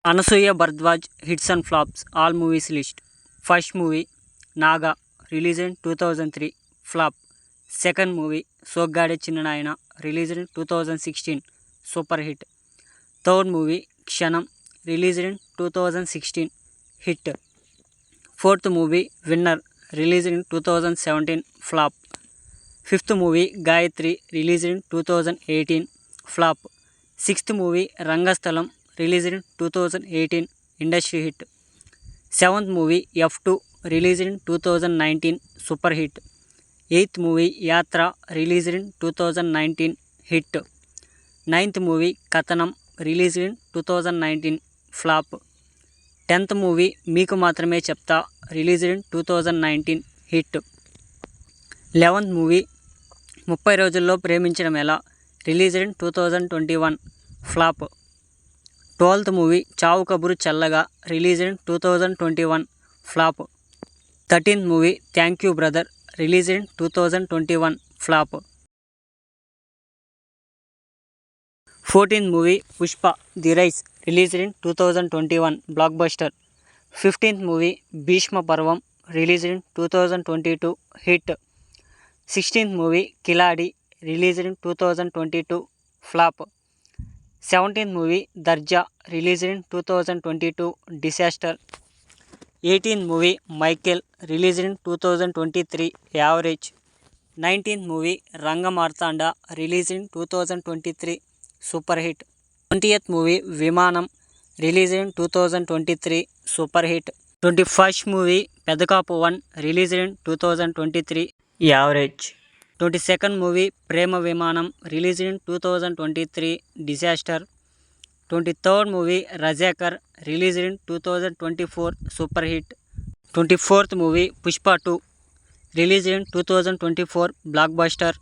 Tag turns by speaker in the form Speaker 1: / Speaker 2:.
Speaker 1: Anasuya Bharadwaj hits and flops, all movies list. First movie Naga, released in 2003, flop. Second movie Soggade Chinnanayana, released in 2016, super hit. Third movie Kshanam, released in 2016, hit. Fourth movie Winner, released in 2017, flop. Fifth movie Gayatri, released in 2018, flop. Sixth movie Rangasthalam, released in 2018, industry hit. Seventh movie F2, released in 2019, super hit. Eighth movie Yatra, released in 2019, hit. Ninth movie Kathanam, released in 2019, flop. 10th movie మీకు మాత్రమే చెప్తా, release in 2019, hit. 11th movie 30 రోజుల్లో ప్రేమించడం ఎలా, release in 2021, flop. 12th movie Chaavu Kaburu Challaga, release in 2021, flop. 13th movie thank you brother, release in 2021, flop. 14th movie Pushpa the rise, released in 2021, blockbuster. 15th movie Bheeshma Parvam, released in 2022, hit. 16th movie Khiladi, released in 2022, flop. 17th movie Darja, released in 2022, disaster. 18th movie Michael, released in 2023, average. 19th movie Rangamarthanda, released in 2023, super hit. 20th movie Vimanam, released in 2023, super hit. 21st movie Pedakapu 1, released in 2023, average. 22nd movie Prema Vimanam, released in 2023, disaster. 23rd movie Razakar, released in 2024, super hit. 24th movie Pushpa 2, released in 2024, block buster.